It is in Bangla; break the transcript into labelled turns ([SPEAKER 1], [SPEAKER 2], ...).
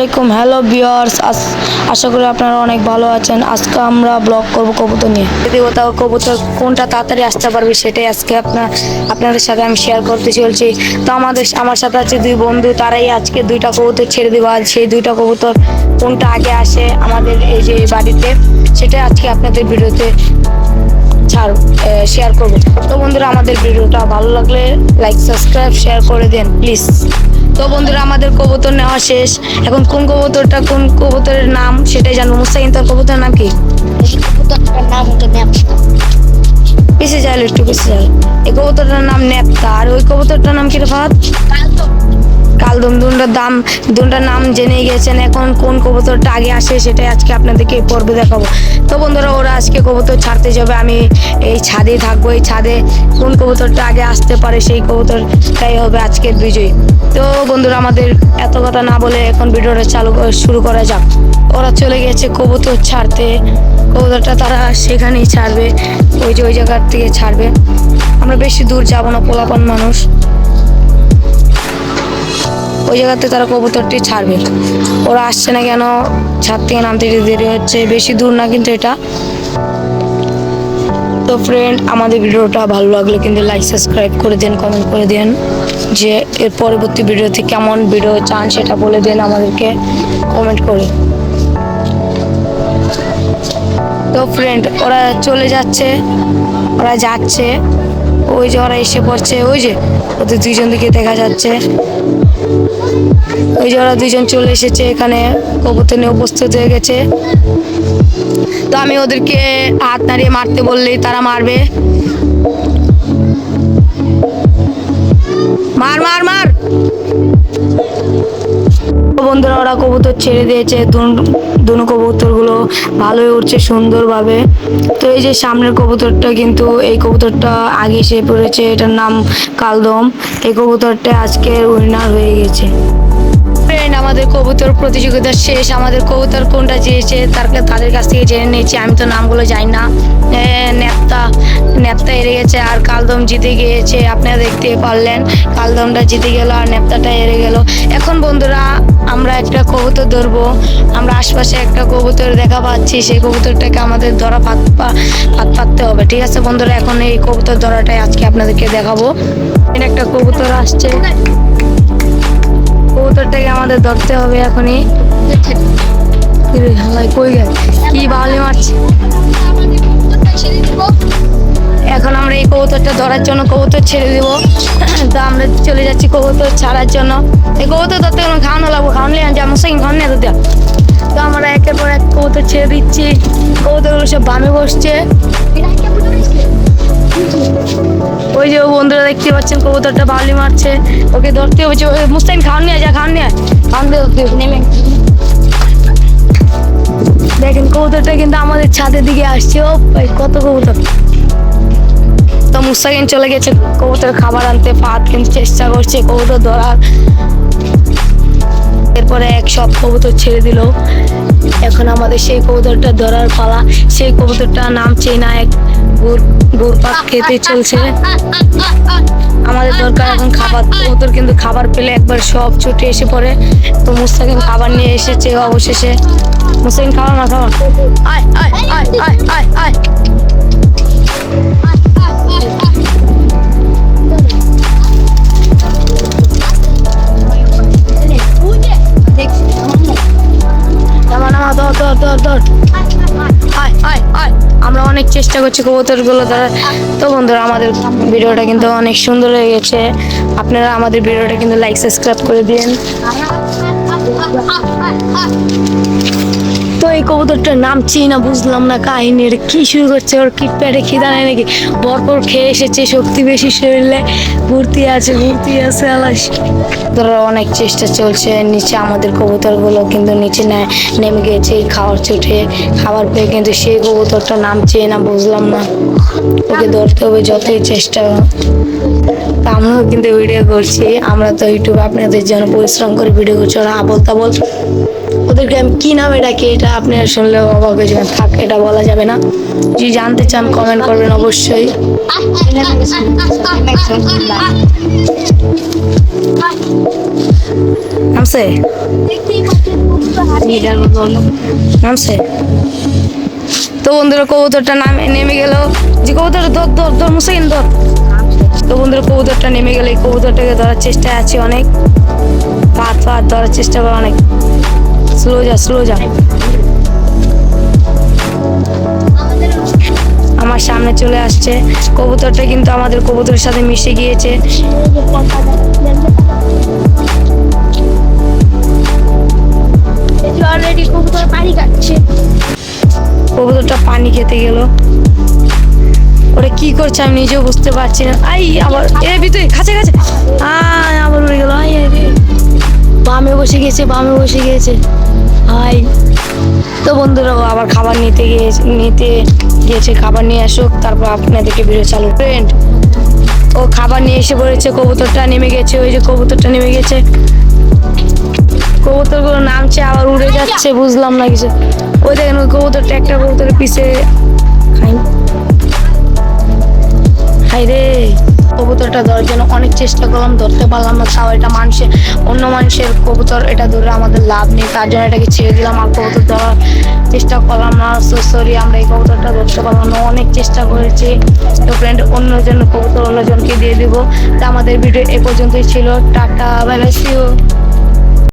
[SPEAKER 1] আলাইকুম। হ্যালো ভিউয়ার্স, আশা করি আপনারা অনেক ভালো আছেন। আজকে আমরা ব্লগ করব কবুতর নিয়ে। যদি কোথাও কবুতর কোনটা তাড়াতাড়ি আসতে পারবে সেটাই আজকে আপনাদের সাথে আমি শেয়ার করতে চলছি। তো আমার সাথে আছে দুই বন্ধু, তারাই আজকে দুইটা কবুতর ছেড়ে দেবো। আর সেই দুইটা কবুতর কোনটা আগে আসে আমাদের এই যে বাড়িতে, সেটাই আজকে আপনাদের ভিডিওতে শেয়ার করবো। তো বন্ধুরা, আমাদের ভিডিওটা ভালো লাগলে লাইক, সাবস্ক্রাইব, শেয়ার করে দেন প্লিজ। তো বন্ধুরা, আমাদের কবুতর নেওয়া শেষ। এখন কোন কবুতরের নাম সেটাই জানবো। মুস্তাকিন, তোর কবুতরের নাম কি?
[SPEAKER 2] কবুতরটার নাম হলো ন্যাপটা।
[SPEAKER 1] পিছিয়ে যাই, একটু পিছিয়ে যাই। এই কবুতরটার নাম নেপ্তা। আর ওই কবুতরটার নাম কি রে ফাহাদ? কালদম। দুটার নাম জেনে গেছেন। এখন কোন কবুতরটা আগে আসে সেটাই আজকে আপনাদেরকে এই পর্বে দেখাবো। তো বন্ধুরা, ওরা আজকে কবুতর ছাড়তে যাবে, আমি এই ছাদে থাকবো। এই ছাদে কোন কবুতরটা আগে আসতে পারে সেই কবুতরটাই হবে আজকের বিজয়ী। তো বন্ধুরা, আমাদের এত কথা না বলে এখন ভিডিওটা শুরু করা যাক। ওরা চলে গেছে কবুতর ছাড়তে। কবুতরটা তারা সেখানেই ছাড়বে, ওই জায়গার থেকে ছাড়বে। আমরা বেশি দূর যাব না, পোলাপান মানুষ। ওই জায়গাতে তারা কবুতরটি ছাড়বে। ওরা আসছে না কেন? ছাদ থেকে নামতে দেরি হচ্ছে, বেশি দূর না কিন্তু এটা। তো ফ্রেন্ড, আমাদের ভিডিওটা ভালো লাগলে কিন্তু লাইক, সাবস্ক্রাইব করে দেন, কমেন্ট করে দেন যে এর পরবর্তী ভিডিওতে কেমন ভিডিও চান সেটা বলে দেন আমাদেরকে কমেন্ট করে। তো ফ্রেন্ড, ওরা চলে যাচ্ছে, ওরা যাচ্ছে। ওই যে ওরা এসে পড়ছে, ওই যে ওদের দুইজন দিকে দেখা যাচ্ছে। ওই যে ওরা দুইজন চলে এসেছে, এখানে কবুতর নিয়ে উপস্থিত হয়ে গেছে। তো আমি ওদেরকে হাত নাড়িয়ে মারতে বললেই তারা মারবে। মার মার মার। বন্ধুরা, ওরা কবুতর ছেড়ে দিয়েছে। দুনো কবুতরগুলো ভালোই উঠছে সুন্দরভাবে। তো এই যে সামনের কবুতরটা, কিন্তু এই কবুতরটা আগে এসে পড়েছে। এটার নাম কালদম। এই কবুতরটা আজকের উইনার হয়ে গেছে। ফ্রেন্ড, আমাদের কবুতর প্রতিযোগিতা শেষ। আমাদের কবুতর কোনটা জিতেছে তাদের কাছ থেকে জেনে নিয়েছি। আমি তো নামগুলো জানি না। নেপ্তা হেরে গেছে আর কালদম জিতে গিয়েছে। আপনারা দেখতে পারলেন, কালদমটা জিতে গেল আর নেপ্তাটা হেরে গেল। এখন বন্ধুরা, আমরা একটা কবুতর ধরবো। আমরা আশপাশে একটা কবুতর দেখা পাচ্ছি, সেই কবুতরটাকে আমাদের ধরা পাততে হবে। ঠিক আছে বন্ধুরা, এখন এই কবুতর ধরাটাই আজকে আপনাদেরকে দেখাবো। একটা কবুতর আসছে, কবুতরটাকে আমাদের ধরতে হবে এখনই। কই গেল? কি বাউলি মারছে। এখন আমরা এই কবুতরটা ধরার জন্য কবুতর ছেড়ে দিব। তো আমরা চলে যাচ্ছি কবুতর ছাড়ার জন্য। এই কবুতর ধরতে গেলে খাওয়ানো লাগবো, খাওয়ানো যেমন খাওয়ানো নিয়ে দেওয়া। তো আমরা একের পর এক কবুতর ছেড়ে দিচ্ছি। কবুতরগুলো সব বামে বসছে। ওই যে বন্ধুরা দেখতে পাচ্ছেন, কবুতরটা বাউলি মারছে, ওকে ধরতে হচ্ছে। মুস্তাকিন, খাওয়ান নিয়ে যা, খাওয়ান নিয়ে নেমে। দেখেন, কবুতরটা কিন্তু আমাদের ছাদের দিকে আসছে। ও ভাই, কত কবুতর। তো মুস্তাকিন চলে গেছে কবুতর খাবার আনতে। ফাহাদ কিন্তু চেষ্টা করছে কবুতর ধরার। এরপরে সব কবুতর ছেড়ে দিল। এখন আমাদের সেই কবুতরটা ধরার পালা। সেই কবুতরটা নামছে না, এক ঘুরপাক খেতে চলছে। আমাদের দরকার এখন খাবার। কবুতর কিন্তু খাবার পেলে একবার সব ছুটে এসে পড়ে। তো মুস্তাকিন খাবার নিয়ে এসেছে অবশেষে। মুস্তাকিন, খাওয়া না খাওয়া। আয় আয় আয় আয় আয় আয়। আমরা অনেক চেষ্টা করছি কবুতরগুলো ধরার। তো বন্ধুরা, আমাদের ভিডিওটা কিন্তু অনেক সুন্দর হয়ে গেছে। আপনারা আমাদের ভিডিওটা কিন্তু লাইক, সাবস্ক্রাইব করে দিন। তো এই কবুতরটার নাম চিনি না, বুঝলাম না কাহিনী। এটা কি শুরু করছে? ওর কি পেটে খিদা নেই নাকি? ভরপুর খেয়ে এসেছে, শক্তি বেশি শরীরে, ভর্তি আছে আলাস। তোরা অনেক চেষ্টা চলছে। নিচে আমাদের কবুতরগুলো কিন্তু নিচে নেমে গেছে খাওয়ার চোটে। খাবার পেয়ে কিন্তু সেই কবুতরটা নামছে না, বুঝলাম না। ওকে ধরতে হবে যতই চেষ্টা। আমরাও কিন্তু ভিডিও করছি। আমরা তো ইউটিউবে আপনাদের জন্য পরিশ্রম করে ভিডিও করছি। ওরা আবল তাবল। ওদেরকে আমি কি নামে ডাকি এটা আপনারা শুনলেও অবাক হয়ে যাবেন। থাক, এটা বলা যাবে না। যদি জানতে চান কমেন্ট করবেন অবশ্যই। নামছে নামছে। তো বন্ধুরা কবুতরটা নেমে গেল, যে কবুতরটা ধর ধর ধর মুসাইন ধর। তো বন্ধুরা কবুতরটা নেমে গেলে এই কবুতরটাকে ধরার চেষ্টায় আছি অনেক, পাত ধরার চেষ্টা করে অনেক। স্লো যা স্লো যা। আমার সামনে চলে আসছে কবুতরটা, কিন্তু আমাদের কবুতরের সাথে মিশে গিয়েছে।
[SPEAKER 2] অলরেডি কবুতর পানি খাচ্ছে।
[SPEAKER 1] কবুতরটা পানি খেতে গেল, ওরা কি করছে আমি নিজেও বুঝতে পারছি না। আই আবার এ ভিতরে কাছে কাছে আবার উড়ে গেল। আই রে, বামে বসে গেছে, বামে বসে গিয়েছে। হাই, তো বন্ধুরা ও আবার খাবার নিতে গিয়েছে, খাবার নিয়ে আসুক তারপর আপনাদেরকে ভিডিও চালু। ফ্রেন্ড, ও খাবার নিয়ে এসে পড়েছে, কবুতরটা নেমে গেছে, ওই যে কবুতরটা নেমে গেছে। কবুতরগুলো নামছে আবার উড়ে যাচ্ছে, বুঝলাম না কিছু। ওই দেখেন ওই কবুতরটা একটা কবুতরের পিছে। হাই রে, কবুতরটা ধরার জন্য অনেক চেষ্টা করলাম, ধরতে পারলাম না। তাও এটা অন্য মানুষের কবুতর, এটা ধরে আমাদের লাভ নেই, তার জন্য এটাকে ছেড়ে দিলাম। আর কবুতর ধরার চেষ্টা করলাম না, সরি আমরা এই কবুতরটা ধরতে পারলাম না, অনেক চেষ্টা করেছি। তো ফ্রেন্ড, অন্যজনকে দিয়ে দিব। তা আমাদের ভিডিও এ পর্যন্তই ছিল। Tata, bye bye, see you.